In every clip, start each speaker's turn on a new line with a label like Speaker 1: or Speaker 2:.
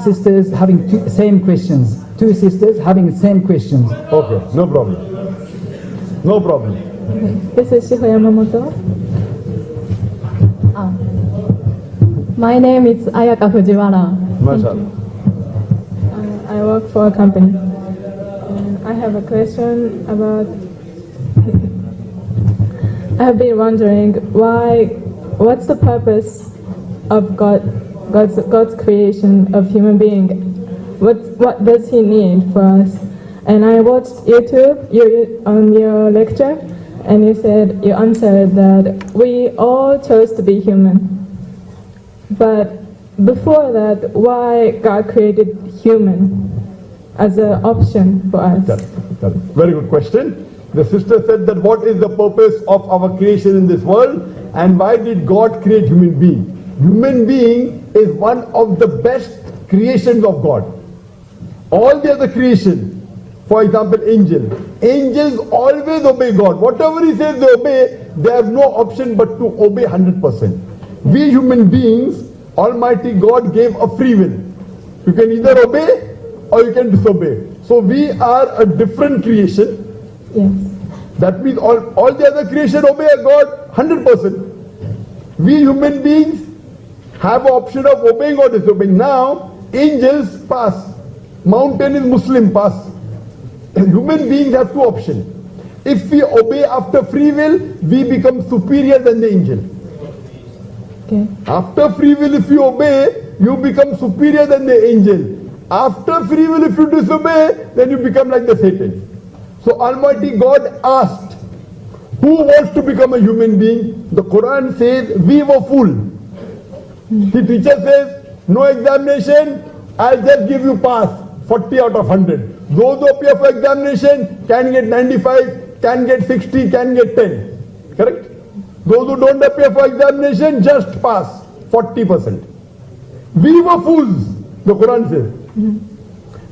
Speaker 1: sisters having same questions. Two sisters having same questions.
Speaker 2: Okay, no problem. No problem.
Speaker 3: This is Shiho Yamamoto. My name is Ayaka Fujiwara.
Speaker 2: MashaAllah.
Speaker 3: I work for a company. And I have a question about. I have been wondering what's the purpose of God's creation of human being? What does He need for us? And I watched YouTube on your lecture, and you answered that we all chose to be human. But before that, why God created human as an option for us?
Speaker 2: That's very good question. The sister said that what is the purpose of our creation in this world, and why did God create human being? Human being is one of the best creations of God. All the other creation, for example, angels always obey God. Whatever He says they obey, they have no option but to obey 100%. We human beings, Almighty God gave a free will. You can either obey or you can disobey. So we are a different creation.
Speaker 3: Yes.
Speaker 2: That means all the other creation obey God 100%. We human beings have an option of obeying or disobeying. Now, angels pass. Mountain is Muslim, pass. Human beings have two options. If we obey after free will, we become superior than the angel.
Speaker 3: Okay.
Speaker 2: After free will, if you obey, you become superior than the angel. After free will, if you disobey, then you become like the Satan. So Almighty God asked, who wants to become a human being? The Quran says, we were fooled. The teacher says, no examination, I'll just give you pass, 40 out of 100. Those who appear for examination can get 95, can get 60, can get 10. Correct? Those who don't appear for examination, just pass, 40%. We were fools, the Quran says.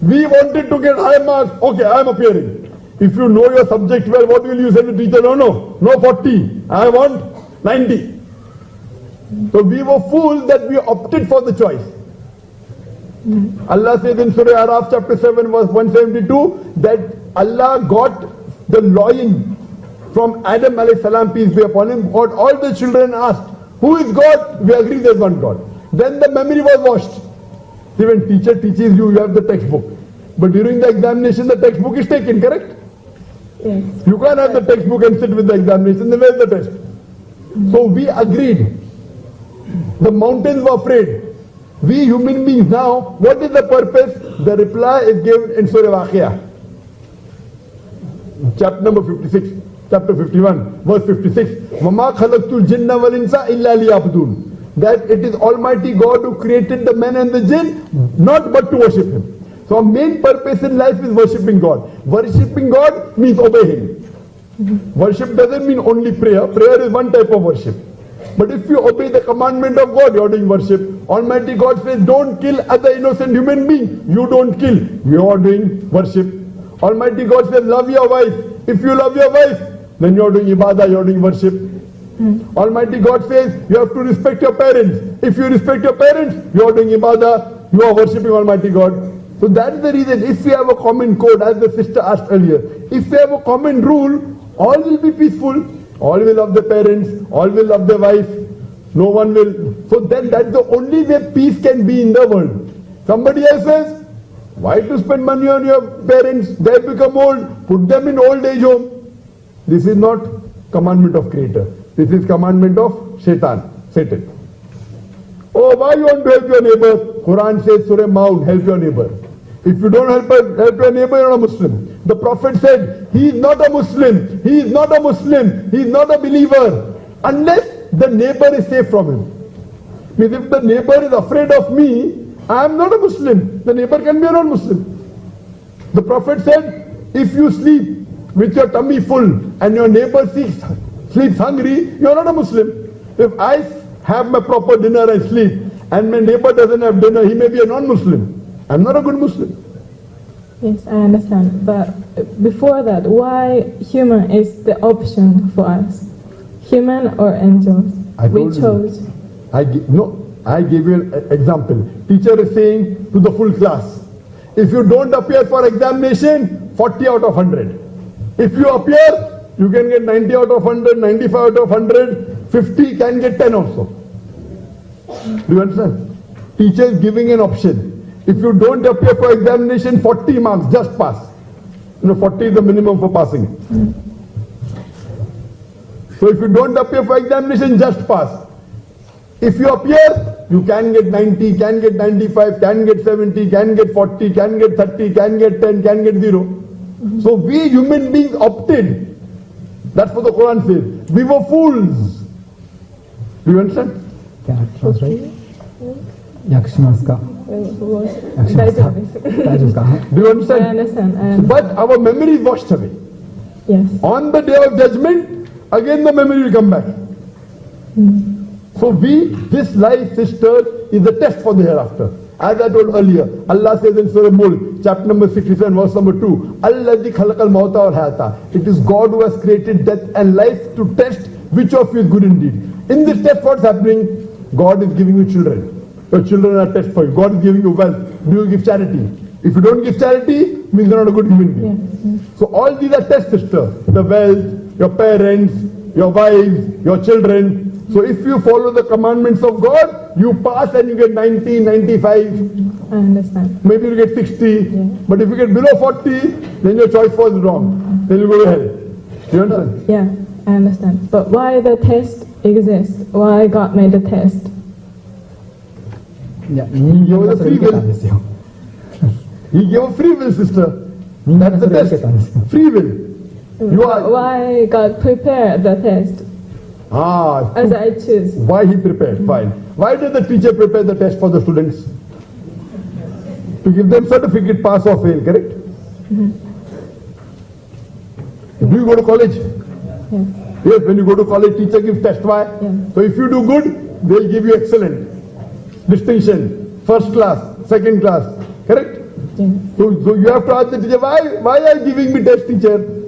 Speaker 2: We wanted to get high marks, okay, I am appearing. If you know your subject well, what will you say to the teacher? No 40, I want 90. So we were fools that we opted for the choice. Allah says in Surah Araf chapter 7 verse 172 that Allah got the loin from Adam alayhi salam, peace be upon him, got all the children asked, who is God? We agree there's one God. Then the memory was washed. See, when teacher teaches you, you have the textbook. But during the examination, the textbook is taken, correct?
Speaker 3: Yes.
Speaker 2: You can't have the textbook and sit with the examination, then where's the test? So we agreed. The mountains were afraid. We human beings now, what is the purpose? The reply is given in Surah Waqiah. Chapter number 56, chapter 51, verse 56. وَمَا خَلَقْتُ الْجِنَّ وَالْإِنسَ إِلَّا لِيَعْبُدُونَ. That it is Almighty God who created the man and the jinn, not but to worship Him. So our main purpose in life is worshipping God. Worshipping God means obey Him. Worship doesn't mean only prayer. Prayer is one type of worship. But if you obey the commandment of God, you are doing worship. Almighty God says, don't kill other innocent human being. You don't kill. You are doing worship. Almighty God says, love your wife. If you love your wife, then you are doing ibadah, you are doing worship. Almighty God says, you have to respect your parents. If you respect your parents, you are doing ibadah, you are worshipping Almighty God. So that is the reason, if we have a common code, as the sister asked earlier, if we have a common rule, all will be peaceful. All will love their parents, all will love their wife, no one will. So then that's the only way peace can be in the world. Somebody else says, why to spend money on your parents? They become old, put them in old age home. This is not commandment of Creator. This is commandment of Satan. Oh, why you want to help your neighbor? Quran says, Surah Maun, help your neighbor. If you don't help your neighbor, you're not a Muslim. The Prophet said, he is not a Muslim, he is not a Muslim, he is not a believer, unless the neighbor is safe from him. Because if the neighbor is afraid of me, I am not a Muslim. The neighbor can be a non-Muslim. The Prophet said, if you sleep with your tummy full and your neighbor sleeps hungry, you are not a Muslim. If I have my proper dinner and sleep, and my neighbor doesn't have dinner, he may be a non-Muslim. I'm not a good Muslim.
Speaker 3: Yes, I understand. But before that, why human is the option for us? Human or angels? We chose.
Speaker 2: No, I gave you an example. Teacher is saying to the full class, if you don't appear for examination, 40 out of 100. If you appear, you can get 90 out of 100, 95 out of 100, 50 can get 10 also. Do you understand? Teacher is giving an option. If you don't appear for examination, 40 marks, just pass. 40 is the minimum for passing. So if you don't appear for examination, just pass. If you appear, you can get 90, can get 95, can get 70, can get 40, can get 30, can get 10, can get 0. So we human beings opted. That's what the Quran says. We were fools. Do you understand?
Speaker 1: Can I translate? 訳しますか？訳しますか？大丈夫ですか？
Speaker 2: Do you
Speaker 3: I
Speaker 2: understand?
Speaker 3: understand. I understand.
Speaker 2: But our memory is washed away.
Speaker 3: Yes.
Speaker 2: On the day of judgment, again the memory will come back. So this life, sister, is a test for the hereafter. As I told earlier, Allah says in Surah Mulk, chapter number 67, verse number 2, Alladhi khalaqal mauta wal hayata. It is God who has created death and life to test which of you is good indeed. In this test, what's happening? God is giving you children. Your children are a test for you. God is giving you wealth. Do you give charity? If you don't give charity, means you're not a good human being.
Speaker 3: Yes.
Speaker 2: So all these are tests, sister. The wealth, your parents, your wives, your children. So if you follow the commandments of God, you pass and you get 90, 95,
Speaker 3: I understand.
Speaker 2: maybe you get 60. But if you get below 40, then your choice was wrong. Then you go to hell. You understand?
Speaker 3: Yeah, I understand. But why the test exists? Why God made the test?
Speaker 1: いや、人間がそれ受けたんですよ。
Speaker 2: He gave a free will, sister.
Speaker 1: 人間
Speaker 2: That's
Speaker 1: がそ
Speaker 2: the
Speaker 1: れを受けたんですよ。
Speaker 2: test. Free will. You are...
Speaker 3: Why God prepared the test as I choose?
Speaker 2: Why he prepared? Fine. Why did the teacher prepare the test for the students? To give them certificate, pass or fail, correct? Do you go to college?
Speaker 3: Yes.
Speaker 2: Yes, when you go to college, teacher gives test. Why?
Speaker 3: Yes.
Speaker 2: So if you do good, they'll give you excellent, distinction, first class, second class, correct?
Speaker 3: Yes.
Speaker 2: So you have to ask the teacher, why are you giving me test, teacher?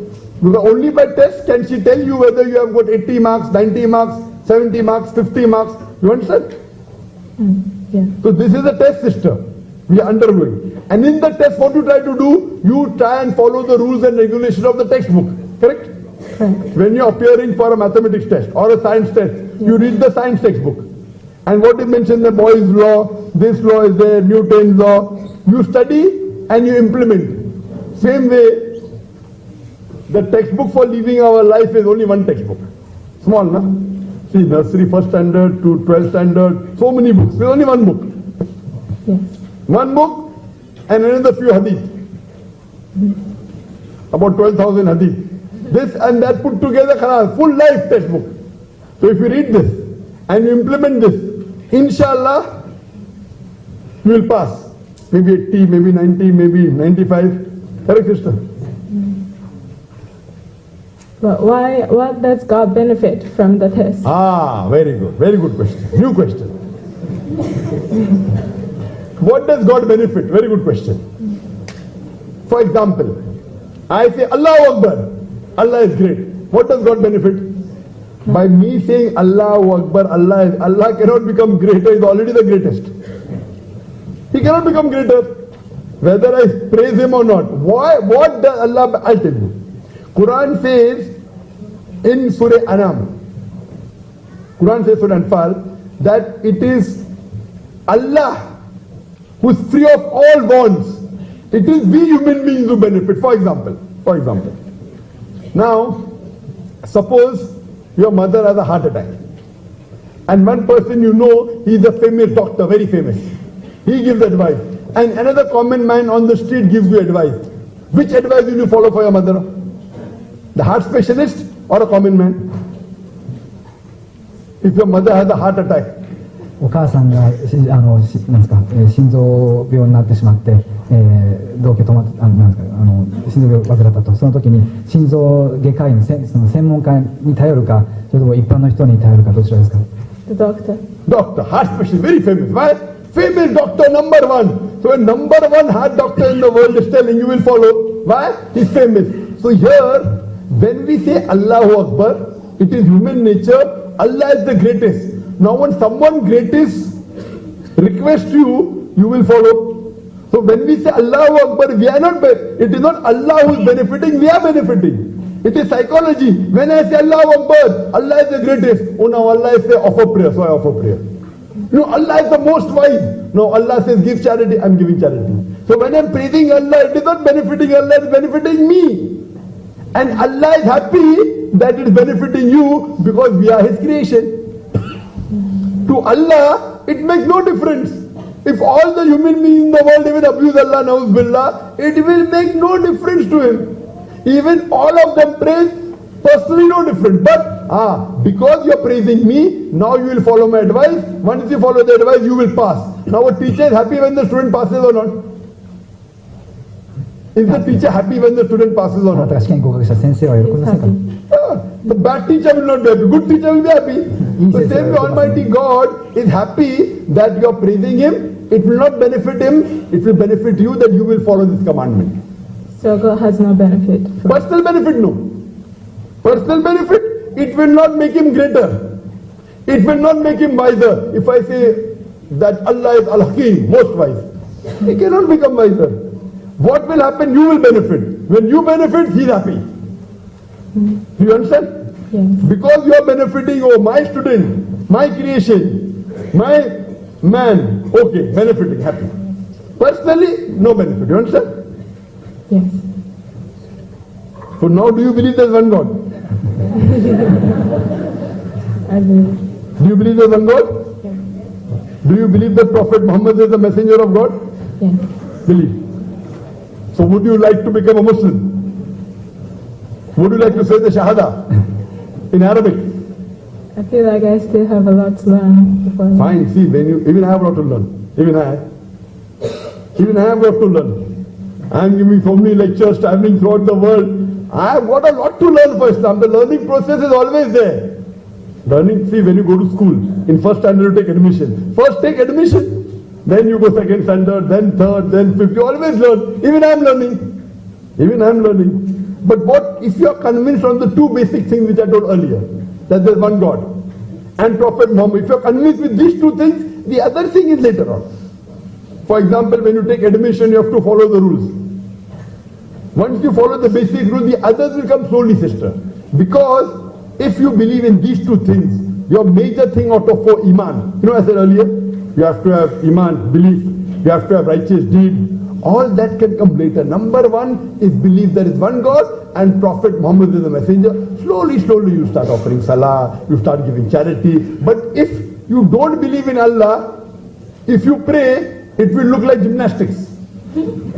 Speaker 2: Because only by test can she tell you whether you have got 80 marks, 90 marks, 70 marks, 50 marks. You understand?
Speaker 3: Yeah.
Speaker 2: So this is a test, sister. We are undergoing. And in the test, what you try to do, you try and follow the rules and regulations of the textbook. Correct?
Speaker 3: Correct.
Speaker 2: When you're appearing for a mathematics test or a science test, you read the science textbook. And what is mentioned, the Boyle's law, this law is there, Newton's law. You study and you implement. Same way, the textbook for living our life is only one textbook. Small, no? See, nursery, first standard to 12th standard, so many books. There's only one book.
Speaker 3: Yes.
Speaker 2: One book and another few hadith. About 12,000 hadith. This and that put together, full life textbook. So if you read this and you implement this, inshallah, you will pass. Maybe 80, maybe 90, maybe 95. Correct, sister?
Speaker 3: But why? What does God benefit from the test?
Speaker 2: Very good. Very good question. New question. What does God benefit? Very good question. For example, I say Allahu Akbar. Allah is great. What does God benefit? By me saying Allahu Akbar, Allah cannot become greater, is already the greatest. He cannot become greater. Whether I praise him or not. Why? What does Allah? I'll tell you. Quran says in Surah Anam, Quran says Surah Anfal, that it is Allah who is free of all bonds. It is we human beings who benefit. For example, now, suppose your mother has a heart attack, and one person you know, he is a famous doctor, very famous. He gives advice, and another common man on the street gives you advice. Which advice will you follow for your mother? The heart specialist or a common man? If your mother has a heart attack,
Speaker 1: お母さんがなんですか、心臓病になってしまって、動悸止まってなんですか、心臓病を患ったと、その時に心臓外科医のその専門家に頼るか、それとも一般の人に頼るか、どちらですか？
Speaker 3: The doctor.
Speaker 2: Doctor, heart specialist, very famous. Why? Famous doctor, number one. So a number one heart doctor in the world is telling you will follow. Why? He's famous. So here, when we say Allahu Akbar, it is human nature. Allah is the greatest. Now when someone great is request you, you will follow. So when we say Allahu Akbar, we are not, it is not Allah who is benefiting, we are benefiting. It is psychology. When I say Allahu Akbar, Allah is the greatest. Oh, now Allah is say offer prayer, so I offer prayer. No, Allah is the most wise. No, Allah says give charity, I am giving charity. So when I am praising Allah, it is not benefiting Allah, it is benefiting me. And Allah is happy that it is benefiting you because we are His creation. To Allah, it makes no difference. If all the human beings in the world even abuse Allah, na'uz billah, it will make no difference to Him. Even all of them praise, personally no different. But because you are praising me, now you will follow my advice. Once you follow the advice, you will pass. Now a teacher is happy when the student passes or not? Is the teacher happy when the student passes or
Speaker 1: あな
Speaker 2: not?
Speaker 1: たが試験合格した先生は喜びませんか？
Speaker 2: The bad teacher will not be happy. Good teacher will be happy. The same way Almighty God is happy that you are praising Him. It will not benefit Him. It will benefit you that you will follow this commandment.
Speaker 3: So God has no benefit.
Speaker 2: Personal benefit, no. Personal benefit, it will not make Him greater. It will not make Him wiser. If I say that Allah is Al-Hakim, most wise, He cannot become wiser. What will happen? You will benefit. When you benefit, He is happy. Do you understand?
Speaker 3: Yes.
Speaker 2: Because you are benefiting, oh, my student, my creation, my man, okay, benefiting, happy. Personally, no benefit. You understand?
Speaker 3: Yes.
Speaker 2: So now do you believe there's one God?
Speaker 3: I believe.
Speaker 2: Do you believe there's one God?
Speaker 3: Yes.
Speaker 2: Do you believe that Prophet Muhammad is the messenger of God?
Speaker 3: Yes.
Speaker 2: Believe. So would you like to become a Muslim? Would you like to say the Shahada in Arabic?
Speaker 3: I feel like I still have a lot to learn before.
Speaker 2: Fine, see, when you, even I have a lot to learn. Even I have a lot to learn. I am giving so many lectures, traveling throughout the world. I have got a lot to learn for Islam. The learning process is always there. Learning, see, when you go to school, in first standard you take admission. First take admission, then you go second standard, then third, then fifth. You always learn. Even I am learning. Even I am learning. But what if you are convinced on the two basic things which I told earlier, that there is one God and Prophet Muhammad, if you are convinced with these two things, the other thing is later on. For example, when you take admission, you have to follow the rules. Once you follow the basic rules, the others will come slowly, sister. Because if you believe in these two things, your major thing out of four, Iman. You know, I said earlier, you have to have Iman, belief. You have to have righteous deed. All that can come later. Number one is believe there is one God and Prophet Muhammad is the messenger. Slowly, slowly you start offering salah, you start giving charity. But if you don't believe in Allah, if you pray, it will look like gymnastics. You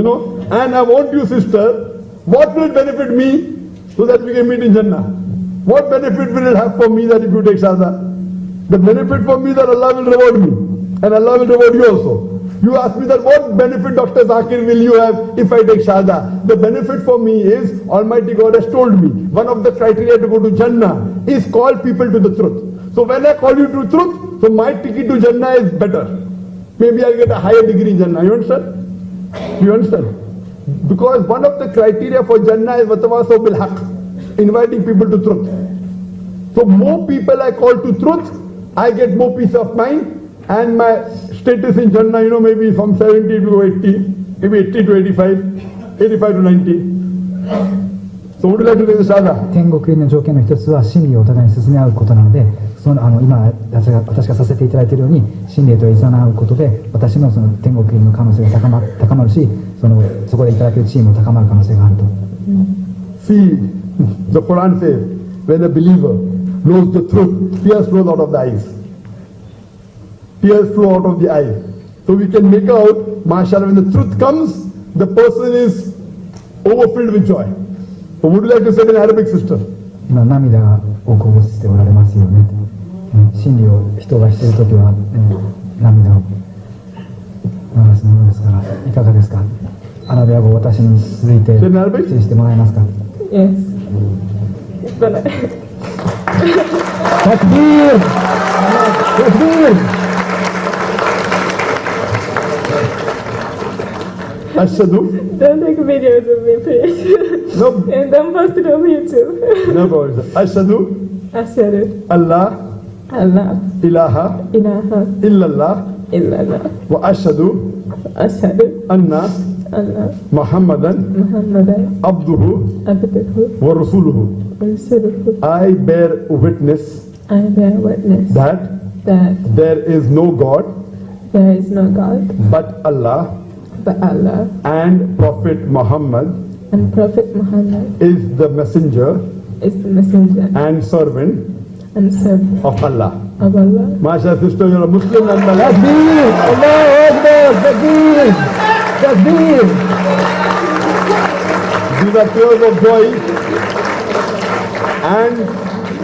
Speaker 2: know, and I want you, sister, what will benefit me so that we can meet in Jannah? What benefit will it have for me that if you take Shahada? The benefit for me that Allah will reward me and Allah will reward you also. You ask me that what benefit, Dr. Zakir, will you have if I take Shahada? The benefit for me is Almighty God has told me one of the criteria to go to Jannah is call people to the truth. So when I call you to truth, so my ticket to Jannah is better. Maybe I'll get a higher degree in Jannah. You understand? You understand? Because one of the criteria for Jannah is Watawasaw bil Haqq, inviting people to truth. So more people I call to truth, I get more peace of mind. And my status in Jannah, you know, maybe from 70 to 80, maybe 80 to 85, 85 to 90. So would you like to take the Shahada?
Speaker 1: 天国入りの条件の一つは真理をお互いに進め合うことなので、今私がさせていただいているように真理と誘うことで私のその天国入りの可能性が高まるし、そこでいただける地位も高まる可能性があると。
Speaker 2: See, the Quran says, when a believer knows the truth, tears flow out of the eyes. Tears flow out of the eyes. So we can make out, mashallah, when the truth comes, the person is overfilled with joy. So would you like to say in Arabic, sister?
Speaker 1: 今涙をこぼしておられますよね。真理を人がしているときは、涙を流すものですから、いかがですか？アラビア語私に続いて失礼してもらえますか？
Speaker 3: Yes. But
Speaker 1: Takbir! Takbir!
Speaker 2: Ashadu.
Speaker 3: don't take videos of me, please.
Speaker 2: No,
Speaker 3: And don't post it on YouTube.
Speaker 2: no problem. Ashadu.
Speaker 3: Ashhadu
Speaker 2: Allah
Speaker 3: Allah,
Speaker 2: ilaha
Speaker 3: ilaha,
Speaker 2: illallah
Speaker 3: illallah,
Speaker 2: wa ashhadu
Speaker 3: ashhadu,
Speaker 2: anna
Speaker 3: Allah,
Speaker 2: Muhammadan
Speaker 3: Muhammadan,
Speaker 2: abduhu
Speaker 3: abduhu,
Speaker 2: wa rasuluhu.
Speaker 3: wa rasuluhu.
Speaker 2: I bear witness
Speaker 3: I bear witness
Speaker 2: that
Speaker 3: that
Speaker 2: there is no God
Speaker 3: there is no God
Speaker 2: but Allah,
Speaker 3: but Allah,
Speaker 2: and Prophet Muhammad
Speaker 3: and Prophet Muhammad
Speaker 2: is the messenger
Speaker 3: is the messenger
Speaker 2: and servant
Speaker 3: and servant
Speaker 2: of Allah.
Speaker 3: of Allah.
Speaker 2: Masha sister, you're a Muslim and Malak.
Speaker 1: Takbir! Allahu Akbar! Takbir! Takbir!
Speaker 2: These are tears of joy. And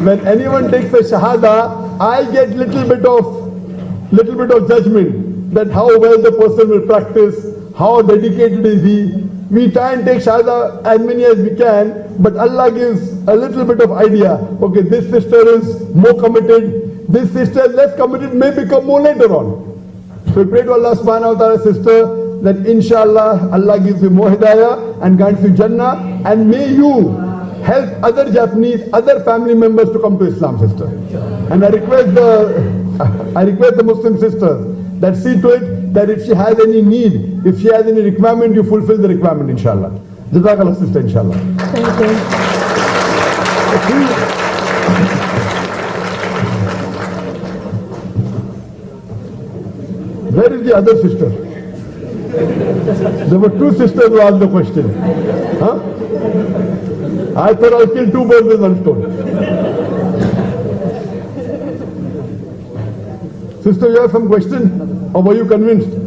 Speaker 2: when anyone takes a shahada, I get little bit of judgment that how well the person will practice, how dedicated is he. We try and take shahada as many as we can, but Allah gives a little bit of idea. Okay, this sister is more committed, this sister is less committed, may become more later on. So we pray to Allah subhanahu wa ta'ala, sister, that inshallah Allah gives you more hidayah and grants you Jannah, and may you help other Japanese, other family members to come to Islam, sister. And I request the Muslim sisters that see to it that if she has any need, if she has any requirement, you fulfill the requirement, inshallah. Jazakallah, sister, inshallah.
Speaker 3: Thank you.
Speaker 2: Where is the other sister? There were two sisters who asked the question. Huh? I thought I'll kill two birds with one stone. Sister, you have some question? Or were you convinced?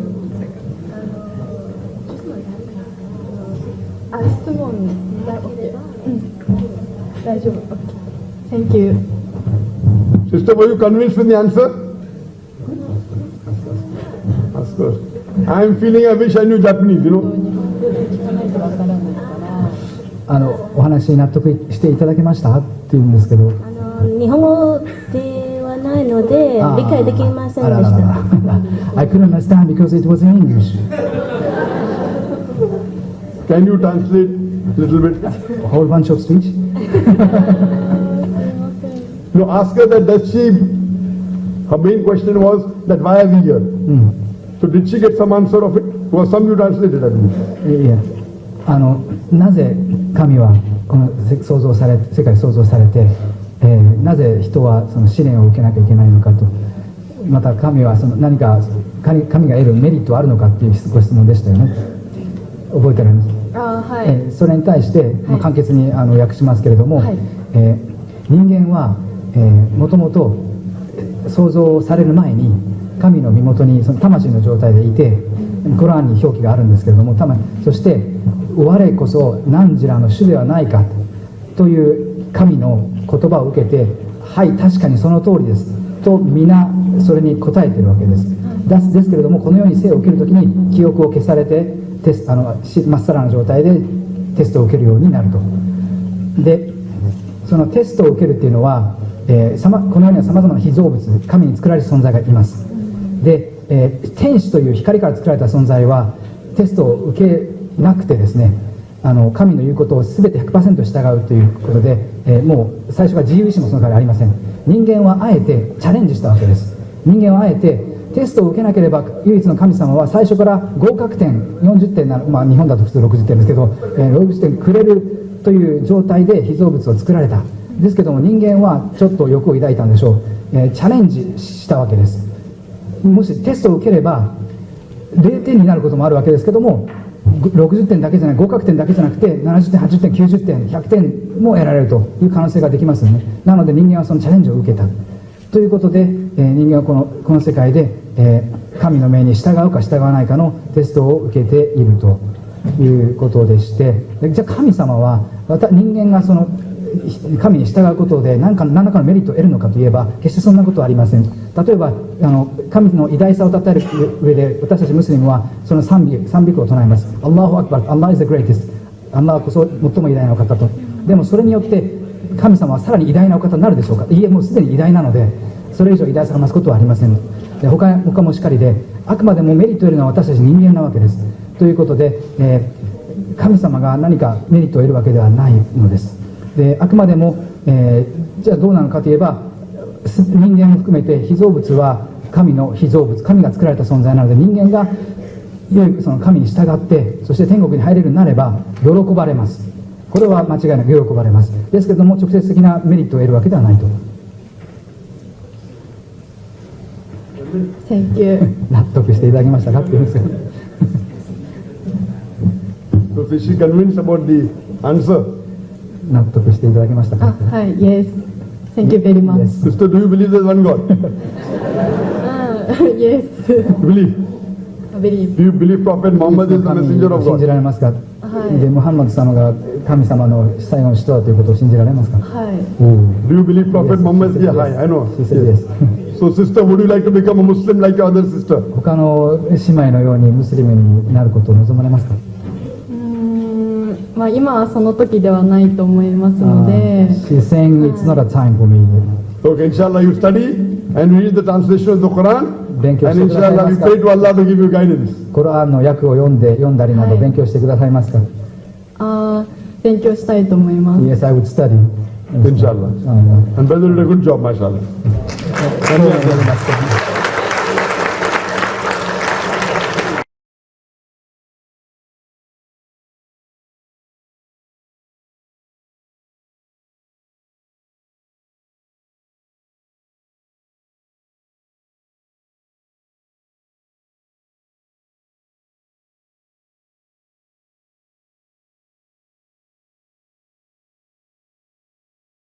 Speaker 3: 質問だけで、大丈夫。Thank you.
Speaker 2: Sister, were you convinced with the answer? Of course. I am feeling I wish I knew Japanese, you know.
Speaker 1: お話に納得していただけましたっていうんですけど、
Speaker 4: 日本語ではないので理解できませんでした。
Speaker 1: I couldn't understand because it was in English.
Speaker 2: Can you translate a little bit?
Speaker 1: A whole bunch of speech.
Speaker 2: No, ask her that does she, her main question was that why are we here? So did she get some answer of it? Was some you translated, I believe.
Speaker 1: いや、なぜ神はこの世界創造されて、なぜ人はその試練を受けなきゃいけないのかと、また神はその何か神が得るメリットはあるのかっていうご質問でしたよね。覚えてられます？
Speaker 3: はい。
Speaker 1: それに対して、簡潔に訳しますけれども、人間はもともと創造される前に神の身元にその魂の状態でいて、コランに表記があるんですけれども、そして我こそ汝らの主ではないかという神の言葉を受けて、はい確かにその通りですと皆それに答えているわけです。ですけれども、このように生を受けるときに記憶を消されてまっさらな状態でテストを受けるようになると。でそのテストを受けるっていうのは、この世にはさまざまな被造物、神に作られる存在がいます。で、天使という光から作られた存在はテストを受けなくてですね、神の言うことを全て 100% 従うということで、もう最初から自由意志もその代わりありません。人間はあえてチャレンジしたわけです。人間はあえてテストを受けなければ、唯一の神様は最初から合格点40点な、日本だと普通60点ですけど、60点くれるという状態で被造物を作られた。ですけども、人間はちょっと欲を抱いたんでしょう。チャレンジしたわけです。もしテストを受ければ0点になることもあるわけですけども、60点だけじゃない、合格点だけじゃなくて70点、80点、90点、100点も得られるという可能性ができますよね。なので人間はそのチャレンジを受けたということで、人間はこの世界で、神の命に従うか従わないかのテストを受けているということでして、じゃあ神様は人間がその神に従うことで何らかのメリットを得るのかといえば、決してそんなことはありません。例えば神の偉大さを称える上で、私たちムスリムはその賛美句を唱えます。アッラーフアクバル、アッラー is the greatest、 アッラーこそ最も偉大なお方と。でもそれによって神様はさらに偉大なお方になるでしょうか。いいえ、もうすでに偉大なので、それ以上偉大さが増すことはありません。で他もしかりで、あくまでもメリットを得るのは私たち人間なわけです。ということで、神様が何かメリットを得るわけではないのです。であくまでも、じゃあどうなのかといえば、人間も含めて被造物は神の被造物、神が作られた存在なので、人間が良いその神に従って、そして天国に入れるようになれば喜ばれます。これは間違いなく喜ばれます。ですけれども直接的なメリットを得るわけではないと。
Speaker 3: Thank you.
Speaker 1: 納得していただけましたかって言うんですよ。
Speaker 2: So is she convinced about the answer?
Speaker 1: 納得していただけましたか。
Speaker 3: はい、Yes. Thank you very much.
Speaker 1: Yes.
Speaker 2: Sister, do you believe there's one God?
Speaker 3: Yes.
Speaker 2: Believe.
Speaker 3: I believe.
Speaker 2: Do you believe Prophet Muhammad is the
Speaker 1: 神
Speaker 2: messenger
Speaker 1: を
Speaker 2: of
Speaker 1: 信じ
Speaker 2: God?
Speaker 1: られますか。
Speaker 3: はい
Speaker 1: でムハンマド様が神様の最後の使徒だということを信じられますか。
Speaker 3: はい。
Speaker 2: Do you believe Prophet Muhammad? Yeah, hi, I know.
Speaker 1: She said yes.
Speaker 2: So sister, would you like to become a Muslim like your other sister?
Speaker 1: 他の姉妹のようにムスリムになることを望まれますか。
Speaker 3: まあ今はその時ではないと思いますので、
Speaker 1: She's saying it's not a time for me.
Speaker 2: Okay, inshallah you study and read the translation of the Quran,
Speaker 1: 勉強
Speaker 2: and
Speaker 1: してください
Speaker 2: inshallah
Speaker 1: ま
Speaker 2: we
Speaker 1: すか。
Speaker 2: pray to Allah to give you guidance.
Speaker 1: コラーンの訳を読んだりなど
Speaker 3: はい
Speaker 1: 勉強してくださいますか。
Speaker 3: 勉強したいと思います。
Speaker 1: Yes, I would study.
Speaker 2: Inshallah. And brother did a good job, mashallah.
Speaker 1: そう思います。